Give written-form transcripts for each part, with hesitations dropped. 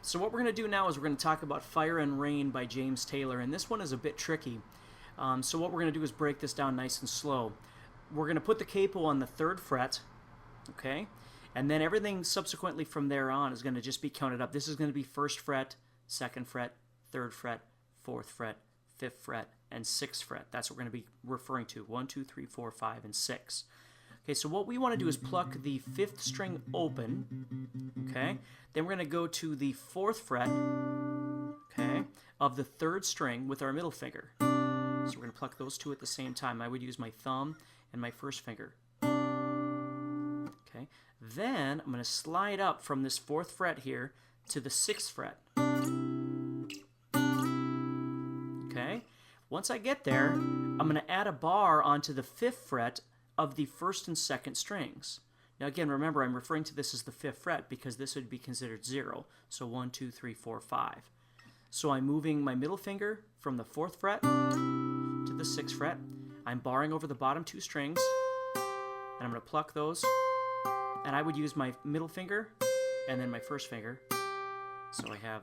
So what we're going to do now is we're going to talk about Fire and Rain by James Taylor, and this one is a bit tricky. So what we're going to do is break this down nice and slow. We're going to put the capo on the 3rd fret, okay? And then everything subsequently from there on is going to just be counted up. This is going to be 1st fret, 2nd fret, 3rd fret, 4th fret, 5th fret, and 6th fret. That's what we're going to be referring to. 1, 2, 3, 4, 5, and 6. Okay, so what we want to do is pluck the 5th string open, okay? Then we're going to go to the 4th fret, okay, of the 3rd string with our middle finger. So we're going to pluck those two at the same time. I would use my thumb and my 1st finger. Okay, then I'm going to slide up from this 4th fret here to the 6th fret. Okay, once I get there, I'm going to add a bar onto the 5th fret of the 1st and 2nd strings. Now again, remember I'm referring to this as the 5th fret because this would be considered 0. So 1, 2, 3, 4, 5. So I'm moving my middle finger from the 4th fret to the 6th fret. I'm barring over the bottom 2 strings, and I'm going to pluck those. And I would use my middle finger and then my 1st finger. So I have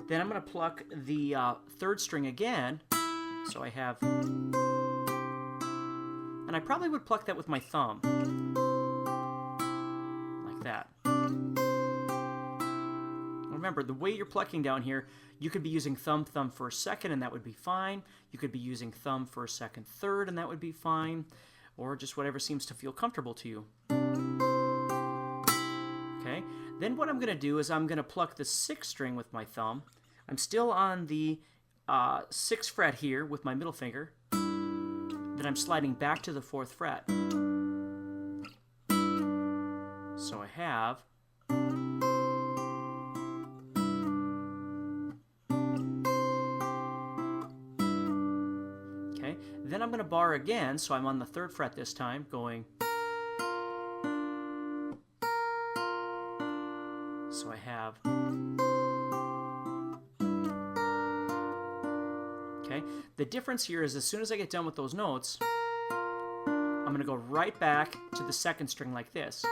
then I'm going to pluck the 3rd string again, so I have, and I probably would pluck that with my thumb, like that. Remember, the way you're plucking down here, you could be using thumb, 1st, 2nd, and that would be fine. You could be using thumb, 1st, 2nd, 3rd, and that would be fine, or just whatever seems to feel comfortable to you. Okay, then what I'm going to do is I'm going to pluck the 6th string with my thumb. I'm still on the 6th fret here with my middle finger. Then I'm sliding back to the 4th fret. So I have okay. Then I'm going to bar again, so I'm on the 3rd fret this time, going. So I have. Okay. The difference here is as soon as I get done with those notes, I'm going to go right back to the 2nd string like this.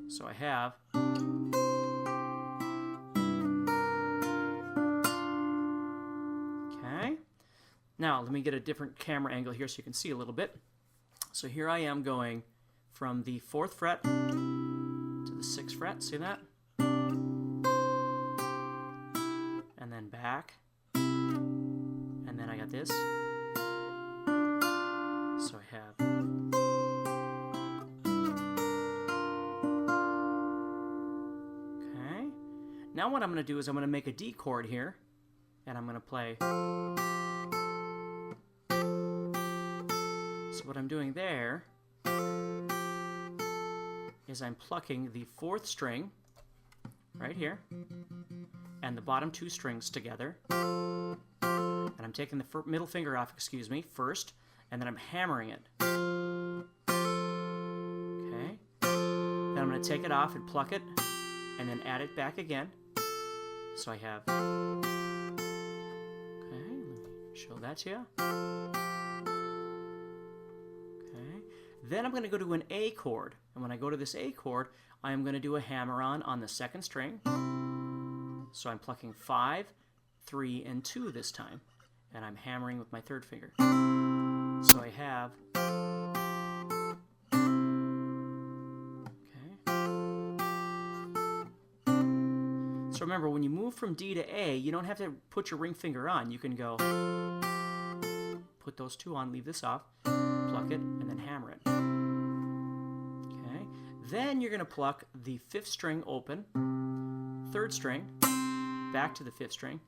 So I have. Okay. Now let me get a different camera angle here so you can see a little bit. So here I am going from the 4th fret to the 6th fret. See that? And then back, and then I got this, so I have, okay, now what I'm going to do is I'm going to make a D chord here, and I'm going to play, so what I'm doing there is I'm plucking the 4th string, right here, and the bottom 2 strings together, and I'm taking the middle finger off, first, and then I'm hammering it. Okay, then I'm going to take it off and pluck it, and then add it back again. So I have, okay, let me show that to you. Okay, then I'm going to go to an A chord, and when I go to this A chord, I am going to do a hammer-on the 2nd string. So I'm plucking 5, 3, and 2 this time. And I'm hammering with my 3rd finger. So I have. Okay. So remember, when you move from D to A, you don't have to put your ring finger on. You can go, put those 2 on, leave this off, pluck it, and then hammer it. Okay. Then you're going to pluck the 5th string open, 3rd string, back to the 5th string.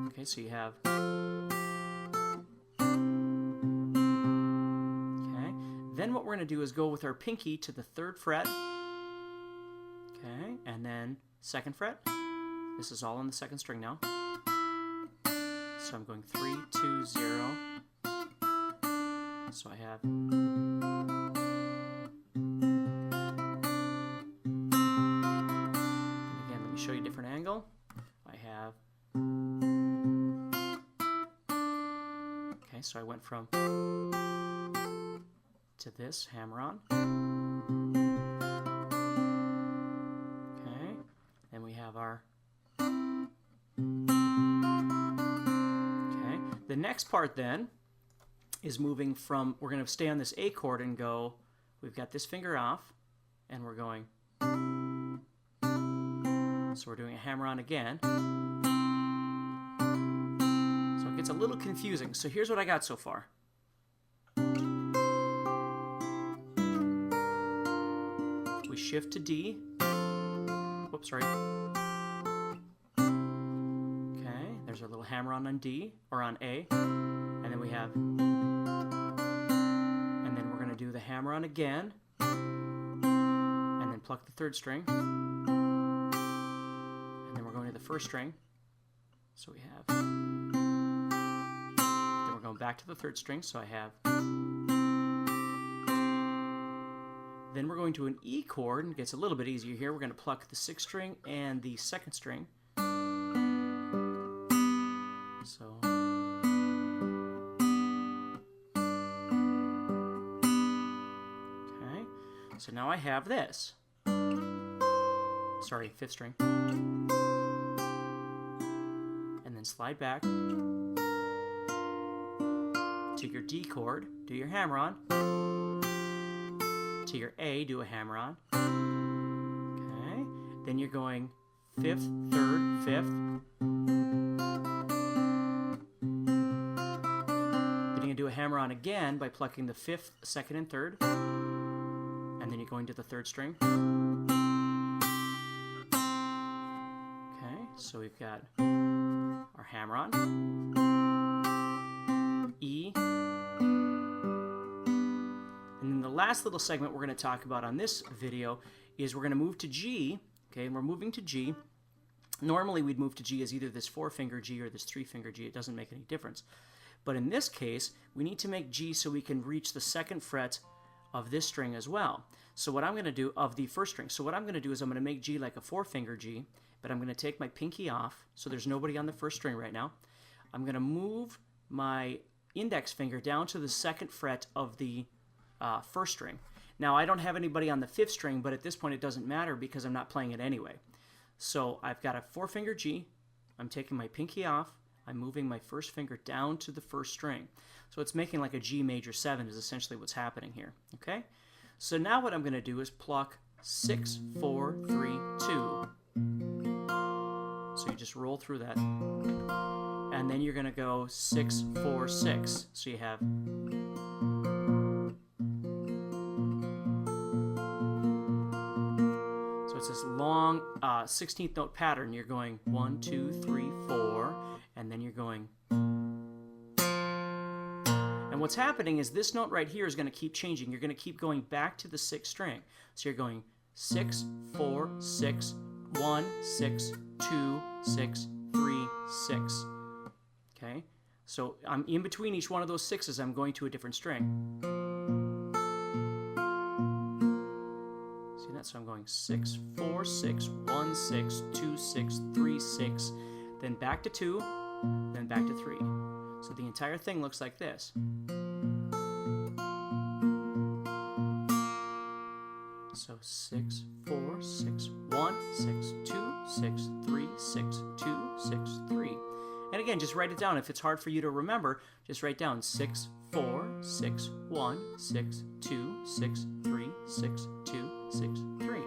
Okay, so you have. Okay, then what we're going to do is go with our pinky to the 3rd fret. Okay, and then 2nd fret. This is all on the 2nd string now. So I'm going 3, 2, 0. So I have. Show you a different angle. I have so I went from to this, hammer on. Okay, then we have our... Okay, the next part then is moving from, we're going to stay on this A chord and go, we've got this finger off, and we're going, so we're doing a hammer on again. So it gets a little confusing. So here's what I got so far. We shift to D. Whoops, sorry. Okay, there's our little hammer on D, or on A. And then we have, and then we're going to do the hammer on again, and then pluck the third string, and then we're going to the first string, so we have, then we're going back to the third string, so I have, then we're going to an E chord, and it gets a little bit easier here. We're going to pluck the sixth string and the second string, so... So now I have this. Sorry, fifth string. And then slide back to your D chord, do your hammer on. To your A, do a hammer on. Okay. Then you're going fifth, third, fifth. Then you're going to do a hammer on again by plucking the fifth, second, and third. And then you're going to the third string. Okay, so we've got our hammer on, E, and then the last little segment we're going to talk about on this video is we're going to move to G. Okay, and we're moving to G. Normally we'd move to G as either this 4-finger G or this 3-finger G. It doesn't make any difference. But in this case, we need to make G so we can reach the second fret of this string as well. So what I'm going to do, of the first string, so what I'm going to do is I'm going to make G like a 4-finger G, but I'm going to take my pinky off, so there's nobody on the first string right now. I'm going to move my index finger down to the second fret of the first string. Now I don't have anybody on the fifth string, but at this point it doesn't matter because I'm not playing it anyway. So I've got a 4-finger G, I'm taking my pinky off, I'm moving my first finger down to the first string. So it's making like a G major 7 is essentially what's happening here. Okay? So now what I'm going to do is pluck 6, 4, 3, 2. So you just roll through that. And then you're going to go 6, 4, 6. So you have... So it's this long 16th note pattern. You're going 1, 2, 3, 4, and then you're going... And what's happening is this note right here is going to keep changing. You're going to keep going back to the 6th string. So you're going 6, 4, 6, 1, 6, 2, 6, 3, 6. Okay? So I'm in between each one of those 6s, I'm going to a different string. See that? So I'm going 6, 4, 6, 1, 6, 2, 6, 3, 6, then back to 2, then back to 3. So the entire thing looks like this. So 6, 4, 6, 1, 6, 2, 6, 3, 6, 2, 6, 3. And again, just write it down. If it's hard for you to remember, just write down 6, 4, 6, 1, 6, 2, 6, 3, 6, 2, 6, 3.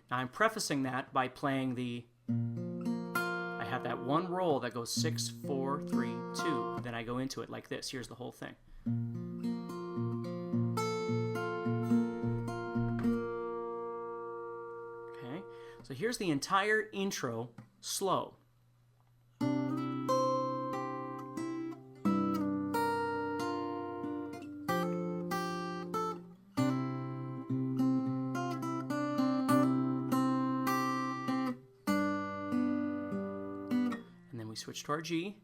Now I'm prefacing that by playing the... I have that one roll that goes 6, 4, 3, 2. Then I go into it like this. Here's the whole thing. Okay, so here's the entire intro slow. We switch to our G.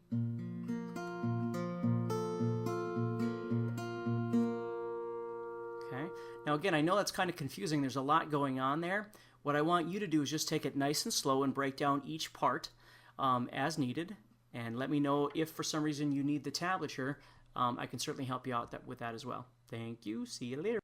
Okay. Now again, I know that's kind of confusing. There's a lot going on there. What I want you to do is just take it nice and slow and break down each part as needed. And let me know if for some reason you need the tablature. I can certainly help you out with that as well. Thank you. See you later.